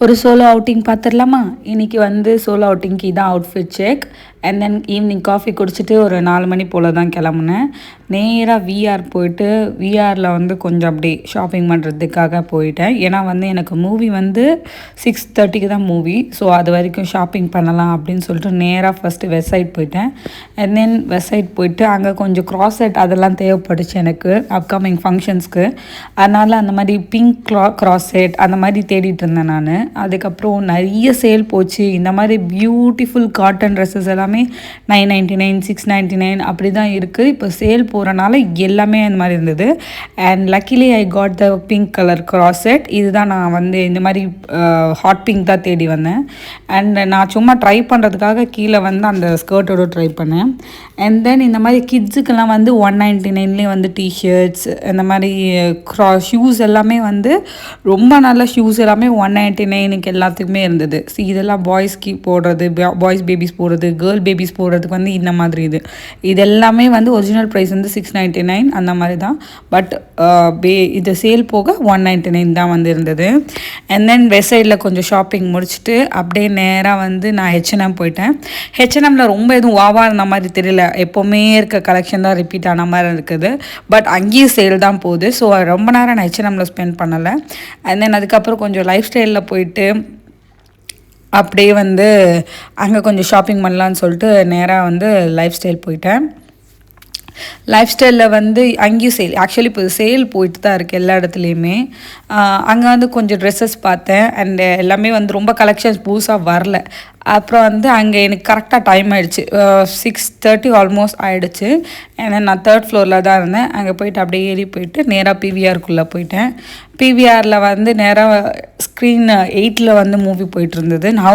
ஒரு solo outing பார்த்துடலாமா? இன்றைக்கி வந்து சோலோ அவுட்டிங்க்கு இதான் outfit check. And then evening coffee குடிச்சிட்டு ஒரு 4 மணி போல் தான் கிளம்புனேன். நேராக விஆர் போயிட்டு விஆரில் வந்து கொஞ்சம் அப்படி ஷாப்பிங் பண்ணுறதுக்காக போயிட்டேன். ஏன்னா வந்து எனக்கு மூவி வந்து 6:30க்கு தான் மூவி. ஸோ அது வரைக்கும் ஷாப்பிங் பண்ணலாம் அப்படின்னு சொல்லிட்டு நேராக ஃபஸ்ட்டு வெஸ்ட் சைட் போயிட்டேன். அண்ட் தென் வெஸ்ட் சைட் போயிட்டு அங்கே கொஞ்சம் க்ராஸ் செட் அதெல்லாம் தேவைப்பட்டுச்சு எனக்கு அப்கமிங் ஃபங்க்ஷன்ஸ்க்கு. அதனால் அந்த மாதிரி பிங்க் க்ராஸ் செட் அந்த மாதிரி தேடிட்டு இருந்தேன் நான். அதுக்கப்புறம் நிறைய சேல் போச்சு. இந்த மாதிரி பியூட்டிஃபுல் காட்டன் ட்ரெஸ்ஸஸ் எல்லாமே 999 699 அப்படி தான் இருக்குது. இப்போ சேல் போகிறனால எல்லாமே அந்த மாதிரி இருந்தது. And luckily I got the pink colour cross set. இதுதான் நான் வந்து இந்த மாதிரி ஹாட் பிங்க் தான் தேடி வந்தேன். அண்ட் நான் சும்மா ட்ரை பண்ணுறதுக்காக கீழே வந்து அந்த ஸ்கர்ட்டோடு ட்ரை பண்ணேன். அண்ட் தென் இந்த மாதிரி கிட்ஸுக்கெல்லாம் வந்து 199லேயே வந்து டிஷர்ட்ஸ் இந்த மாதிரி ஷூஸ் எல்லாமே வந்து ரொம்ப நல்ல ஷூஸ் எல்லாமே 199க்கு எல்லாத்துக்குமே இருந்தது. இதெல்லாம் பாய்ஸ்க்கு போடுறது, பாய்ஸ் பேபிஸ் போடுறது, கேர்ள் பேபிஸ் போடுறதுக்கு வந்து இந்த மாதிரி இது எல்லாமே வந்து ஒரிஜினல் ப்ரைஸ் வந்து 699 அந்த மாதிரி தான். பட் இது சேல் போக 199 தான் வந்து இருந்தது. அண்ட் தென் வெஸ்ட் சைடில் கொஞ்சம் ஷாப்பிங் முடிச்சுட்டு அப்படியே நேராக வந்து நான் H&M போயிட்டேன். H&Mல ரொம்ப எதுவும் வாவா இருந்த மாதிரி தெரியல. எப்போவுமே இருக்க கலெக்ஷன் தான் ரிப்பீட் ஆன மாதிரி இருக்குது. பட் அங்கேயும் சேல் தான் போகுது. ஸோ ரொம்ப நேரம் நான் H&Mல ஸ்பெண்ட் பண்ணலை. அண்ட் தென் அதுக்கப்புறம் கொஞ்சம் லைஃப் ஸ்டைலில் போயிட்டு அப்படியே வந்து அங்கே கொஞ்சம் ஷாப்பிங் பண்ணலான்னு சொல்லிட்டு நேராக வந்து லைஃப் ஸ்டைல் போயிட்டேன். லைஃப் ஸ்டைலில் வந்து அங்கேயும் சேல், ஆக்சுவலி இப்போ சேல் போயிட்டு தான் இருக்குது எல்லா இடத்துலையுமே. அங்கே வந்து கொஞ்சம் ட்ரெஸ்ஸஸ் பார்த்தேன். அண்டு எல்லாமே வந்து ரொம்ப கலெக்ஷன்ஸ் புதுசாக வரல. அப்புறம் வந்து அங்கே எனக்கு கரெக்டாக டைம் ஆகிடுச்சு. 6:30 ஆல்மோஸ்ட் ஆகிடுச்சு. ஏன்னா நான் 3rd ஃப்ளோரில் தான் இருந்தேன். அங்கே போயிட்டு அப்படியே ஏறி போயிட்டு நேராக பிவிஆருக்குள்ளே போயிட்டேன். பிவிஆரில் வந்து நேராக ஸ்க்ரீன் 8ல் வந்து மூவி போயிட்டு இருந்தது. நான்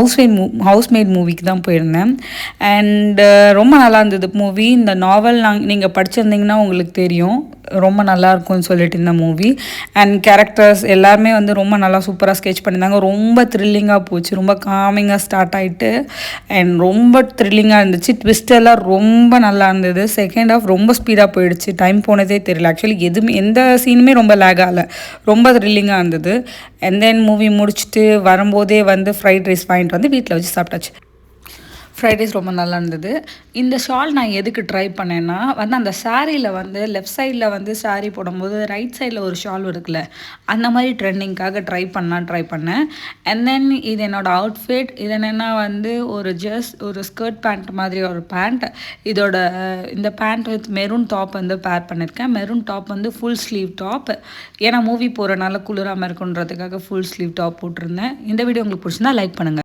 ஹவுஸ்மேட் மூவிக்கு தான் போயிருந்தேன். அண்டு ரொம்ப நல்லா இருந்தது மூவி. இந்த நாவல் நீங்கள் படிச்சிருந்தீங்கன்னா உங்களுக்கு தெரியும், ரொம்ப நல்லாயிருக்கும்னு சொல்லிட்டு இந்த மூவி. அண்ட் கேரக்டர்ஸ் எல்லாருமே வந்து ரொம்ப நல்லா சூப்பராக ஸ்கெட்ச் பண்ணியிருந்தாங்க. ரொம்ப த்ரில்லிங்காக போச்சு. ரொம்ப காமிங்காக ஸ்டார்ட் ஆகிட்டு அண்ட் ரொம்ப த்ரில்லிங்காக இருந்துச்சு. ட்விஸ்ட் எல்லாம் ரொம்ப நல்லா இருந்தது. செகண்ட் ஹாஃப் ரொம்ப ஸ்பீடாக போயிடுச்சு. டைம் போனதே தெரியல. ஆக்சுவலி எந்த சீனுமே ரொம்ப லேக் ஆகலை. ரொம்ப த்ரில்லிங்காக இருந்தது. அண்ட் தென் மூவி முடிச்சுட்டு வரும்போதே வந்து ஃப்ரைட் ரைஸ் வாங்கிட்டு வந்து வீட்டில் வச்சு சாப்பிட்டாச்சு. ஃப்ரைட் ரைஸ் ரொம்ப நல்லா இருந்தது. இந்த ஷால் நான் எதுக்கு ட்ரை பண்ணேன்னா வந்து அந்த சாரியில் வந்து லெஃப்ட் சைடில் வந்து சாரீ போடும்போது ரைட் சைடில் ஒரு ஷால் இருக்குல்ல, அந்த மாதிரி ட்ரெண்டிங்காக ட்ரை பண்ணேன். அண்ட் தென் இது என்னோடய அவுட்ஃபிட். இது என்னென்னா வந்து ஒரு ஸ்கர்ட் பேண்ட் மாதிரி ஒரு பேண்ட். இந்த பேண்ட் வித் மெரூன் டாப் வந்து பேர் பண்ணியிருக்கேன். மெரூன் டாப் வந்து ஃபுல் ஸ்லீவ் டாப். ஏன்னா மூவி போகிறனால குளிராமல் இருக்குன்றதுக்காக ஃபுல் ஸ்லீவ் டாப் போட்டிருந்தேன். இந்த வீடியோ உங்களுக்கு பிடிச்சிருந்தா லைக் பண்ணுங்கள்.